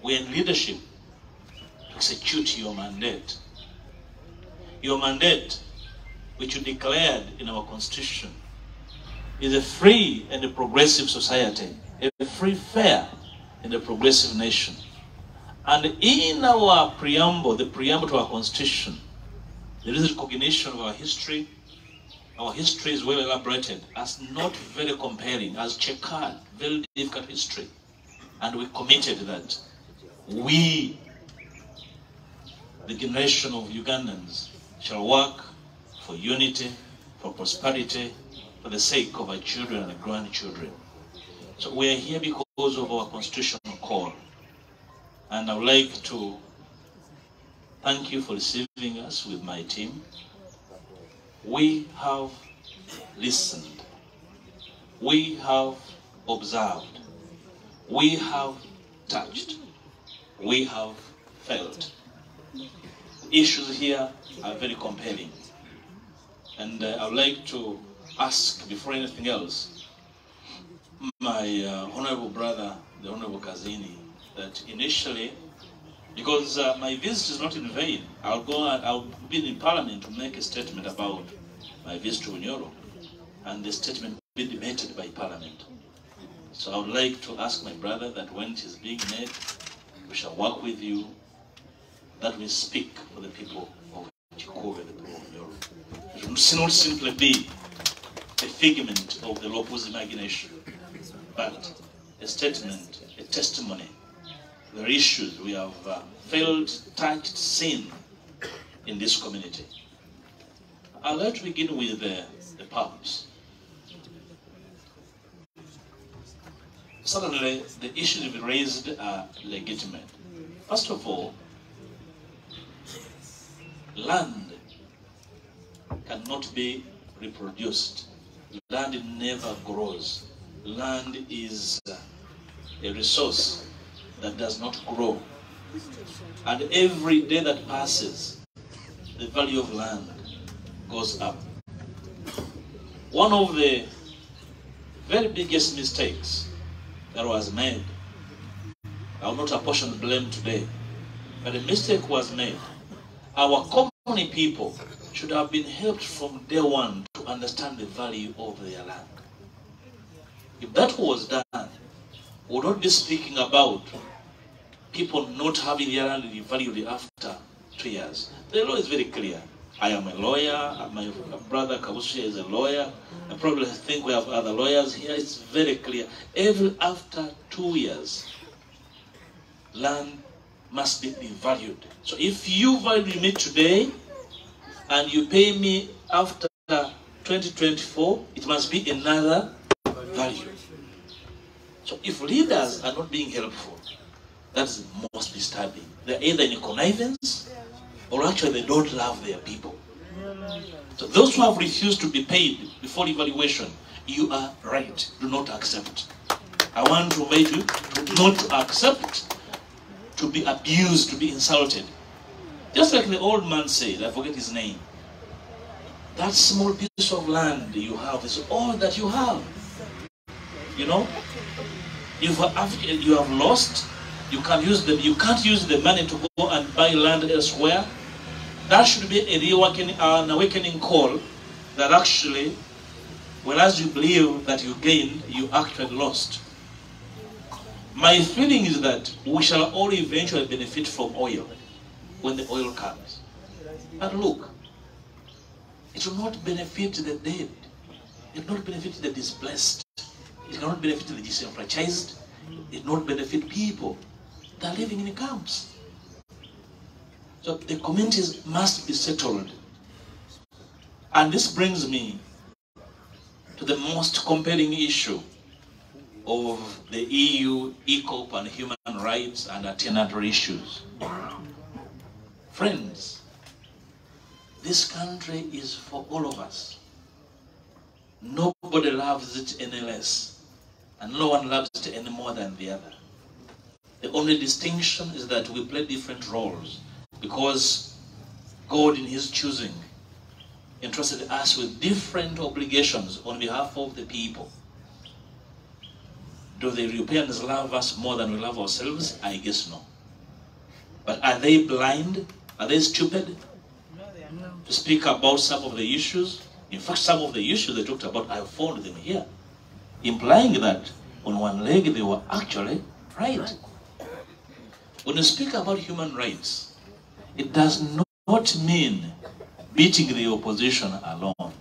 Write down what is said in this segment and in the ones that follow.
we are in leadership to execute your mandate. Your mandate, which you declared in our constitution, is a free and a progressive society, a free, fair, and a progressive nation. And in our preamble, the preamble to our constitution, there is recognition of our history. Our history is well elaborated, as not very compelling, as checkered, very difficult history. And we committed that we, the generation of Ugandans, shall work for unity, for prosperity, for the sake of our children and grandchildren. So we are here because of our constitutional call. And I would like to thank you for receiving us with my team. We have listened. We have observed. We have touched. We have felt. Issues here are very compelling. And I would like to ask, before anything else, my honorable brother, the Honorable Kazini, that initially, because my visit is not in vain, I'll be in Parliament to make a statement about my visit to Bunyoro, and the statement will be debated by Parliament. So I would like to ask my brother that when it is being made, we shall work with you, that we speak for the people of Kikuube, the people of Bunyoro. It will not simply be a figment of the local's imagination, but a statement, a testimony. There are issues we have felt, touched, seen in this community. I'd like to begin with the purpose. Certainly, the issues we've raised are legitimate. First of all, land cannot be reproduced. Land never grows. Land is a resource that does not grow. And every day that passes, the value of land goes up. One of the very biggest mistakes that was made, I will not apportion blame today, but a mistake was made. Our common people should have been helped from day one to understand the value of their land. If that was done, we would not be speaking about people not having their land valued after 2 years. The law is very clear. I am a lawyer, my brother Kabushia is a lawyer, I probably think we have other lawyers here. It's very clear. After 2 years, land must be valued. So if you value me today and you pay me after 2024, it must be another value. So if leaders are not being helpful, that's most disturbing. They're either in connivance or actually they don't love their people. So those who have refused to be paid before evaluation, you are right. Do not accept. I want to invite you to not accept to be abused, to be insulted. Just like the old man said, I forget his name, that small piece of land you have is all that you have. You know, you have lost. You can't use the money to go and buy land elsewhere. That should be an awakening call that actually, whereas you believe that you gained, you actually lost. My feeling is that we shall all eventually benefit from oil when the oil comes. But look, it will not benefit the dead. It will not benefit the displaced. It cannot benefit the disenfranchised. It will not benefit people that are living in camps. So the communities must be settled. And this brings me to the most compelling issue of the EU, ECOP, and human rights and attendant issues. Friends, this country is for all of us. Nobody loves it any less, and no one loves it any more than the other. The only distinction is that we play different roles, because God in his choosing entrusted us with different obligations on behalf of the people. Do the Europeans love us more than we love ourselves? I guess no. But are they blind? Are they stupid? No. To speak about some of the issues? In fact, some of the issues they talked about, I found them here, implying that on one leg they were actually right. When you speak about human rights, it does not mean beating the opposition alone.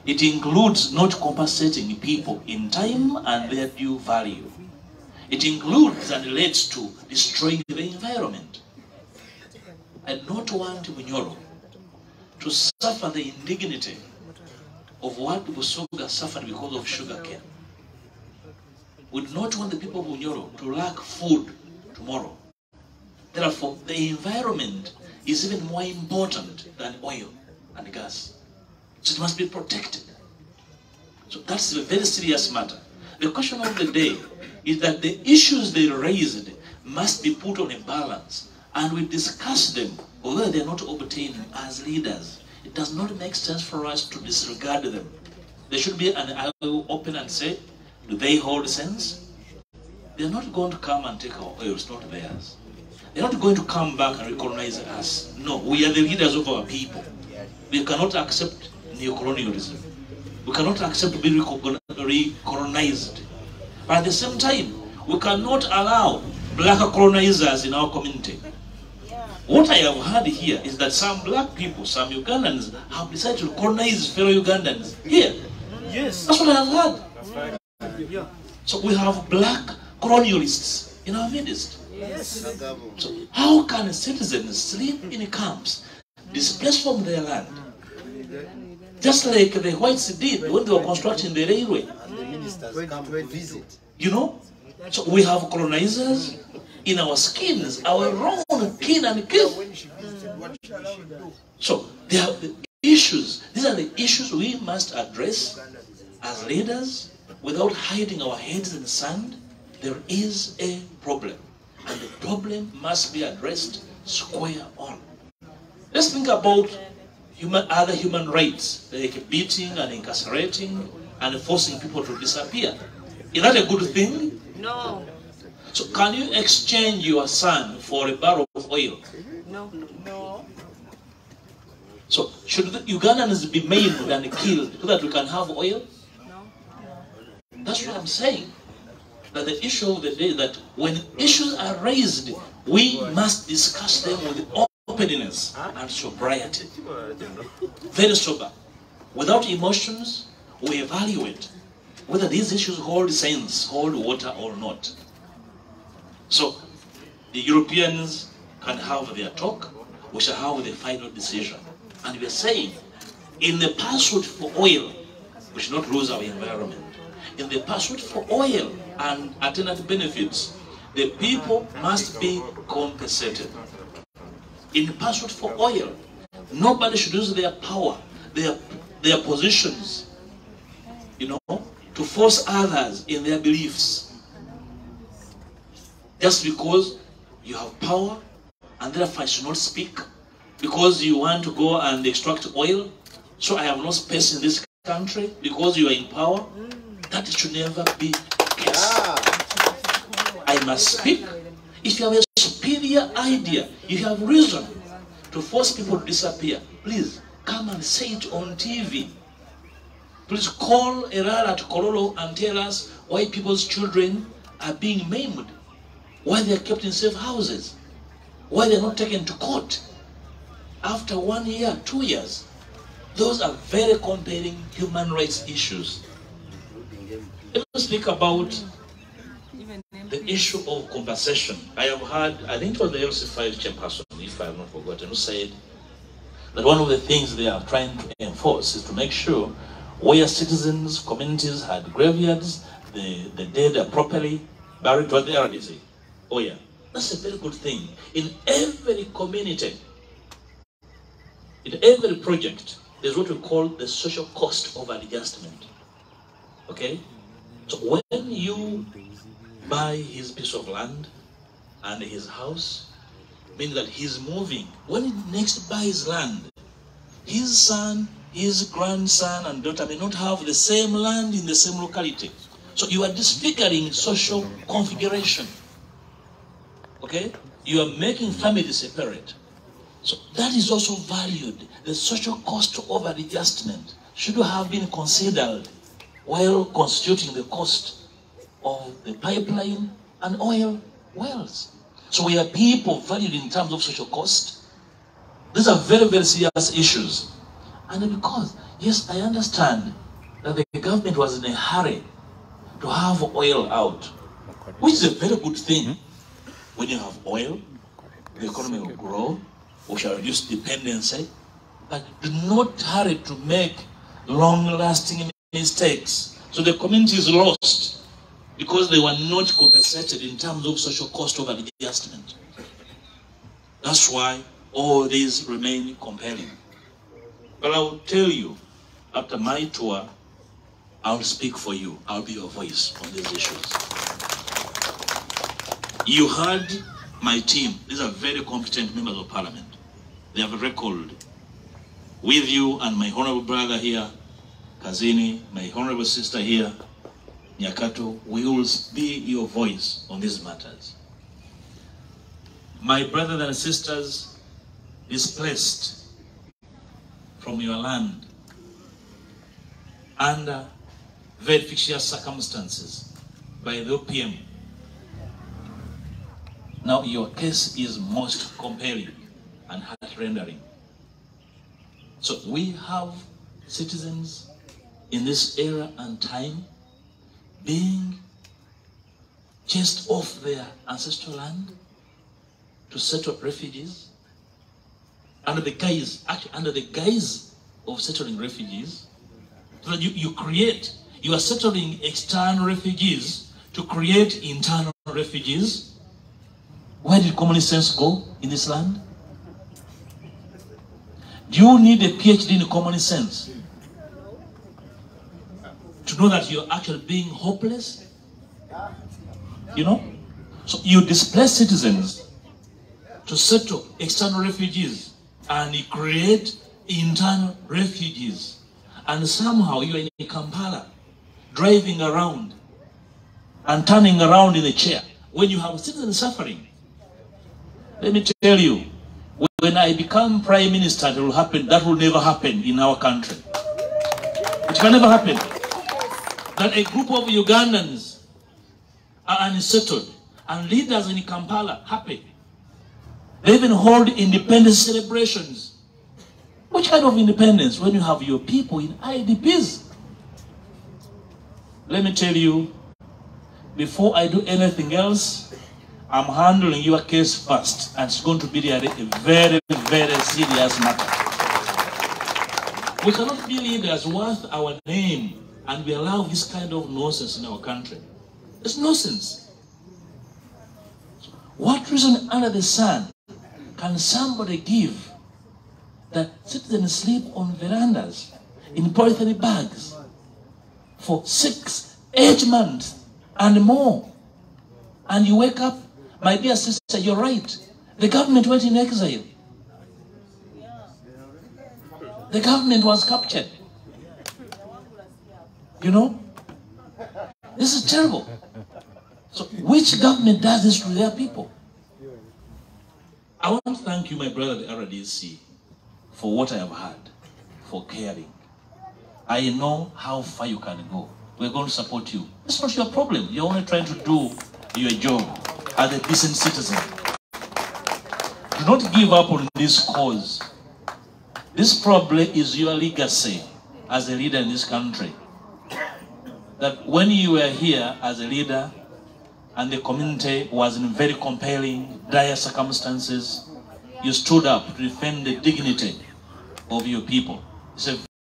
It includes not compensating people in time and their due value. It includes and relates to destroying the environment. I don't want Bunyoro to suffer the indignity of what Busoga suffered because of sugar cane. We do not want the people of Bunyoro to lack food tomorrow. Therefore, the environment is even more important than oil and gas. So it must be protected. So that's a very serious matter. The question of the day is that the issues they raised must be put on a balance, and we discuss them, although they are not obtaining as leaders. It does not make sense for us to disregard them. There should be an eye open and say, do they hold sense? They're not going to come and take our oil, it's not theirs. They're not going to come back and recognize us. No, we are the leaders of our people. We cannot accept neocolonialism. We cannot accept being recolonized. But at the same time, we cannot allow black colonizers in our community. What I have heard here is that some black people, some Ugandans, have decided to colonize fellow Ugandans here. Yes. That's what I have heard. That's right. Yeah. So we have black colonialists in our midst. Yes. So how can citizens sleep in camps, displaced from their land, just like the whites did when they were constructing the railway? And the ministers come to visit. You know? So we have colonizers in our skins, our own kin and kin. So they have the issues. These are the issues we must address as leaders without hiding our heads in the sand. There is a problem, and the problem must be addressed square on. Let's think about other human rights, like beating and incarcerating and forcing people to disappear. Is that a good thing? No. So can you exchange your son for a barrel of oil? No. No. So should the Ugandans be maimed and killed so that we can have oil? No. That's what I'm saying. That the issue of the day is that when issues are raised, we must discuss them with openness and sobriety. Very sober. Without emotions, we evaluate whether these issues hold sense, hold water or not. So the Europeans can have their talk, we shall have the final decision. And we are saying, in the pursuit for oil, we should not lose our environment. In the pursuit for oil and alternative benefits, the people must be compensated. In the pursuit for oil, nobody should use their power, their positions, you know, to force others in their beliefs. Just because you have power and therefore I should not speak, because you want to go and extract oil, so I have no space in this country because you are in power. That should never be the case. I must speak. If you have a superior idea, you have reason to force people to disappear, please come and say it on TV. Please call Erara at Kololo and tell us why people's children are being maimed, why they are kept in safe houses, why they are not taken to court after 1 year, 2 years. Those are very compelling human rights issues. Let us speak about the issue of compensation. I have heard, I think it was the LC5 chairperson, if I have not forgotten, who said that one of the things they are trying to enforce is to make sure where citizens, communities had graveyards, the dead are properly buried. What they already say. Oh yeah, that's a very good thing. In every community, in every project, there's what we call the social cost of adjustment. Okay? So when you buy his piece of land and his house, means that he's moving. When he next buys land, his son, his grandson and daughter may not have the same land in the same locality. So you are disfiguring social configuration. Okay? You are making families separate. So that is also valued. The social cost of an adjustment should have been considered while constituting the cost of the pipeline and oil wells. So we are people valued in terms of social cost. These are very, very serious issues. And because, yes, I understand that the government was in a hurry to have oil out, which is a very good thing. When you have oil, the economy will grow, we shall reduce dependency, but do not hurry to make long-lasting mistakes. So the community is lost because they were not compensated in terms of social cost of adjustment. That's why all these remain compelling. But I will tell you, after my tour, I'll speak for you. I'll be your voice on these issues. You heard my team. These are very competent members of parliament. They have a record with you and my honorable brother here, Kazini, my honorable sister here, Nyakato. We will be your voice on these matters. My brothers and sisters displaced from your land under very fictitious circumstances by the OPM. Now your case is most compelling and heart-rendering. So we have citizens in this era and time being chased off their ancestral land to settle refugees under the guise of settling refugees. So that you are settling external refugees to create internal refugees. Where did common sense go in this land? Do you need a PhD in common sense to know that you're actually being hopeless? You know? So you displace citizens to settle external refugees and you create internal refugees. And somehow you are in Kampala driving around and turning around in the chair when you have citizens suffering. Let me tell you, when I become prime minister, it will happen. That will never happen in our country. It can never happen. That a group of Ugandans are unsettled and leaders in Kampala happy. They even hold independence celebrations. Which kind of independence when you have your people in IDPs? Let me tell you, before I do anything else, I'm handling your case first, and it's going to be a very, very serious matter. We cannot be leaders worth our name and we allow this kind of nonsense in our country. It's nonsense. What reason under the sun can somebody give that citizens sleep on verandas in polythene bags for 6-8 months and more? And you wake up, my dear sister, you're right. The government went in exile. The government was captured. You know? This is terrible. So which government does this to their people? I want to thank you, my brother, the RDC, for what I have heard, for caring. I know how far you can go. We're going to support you. It's not your problem. You're only trying to do your job as a decent citizen. Do not give up on this cause. This probably is your legacy as a leader in this country. That when you were here as a leader and the community was in very compelling, dire circumstances, you stood up to defend the dignity of your people. It's a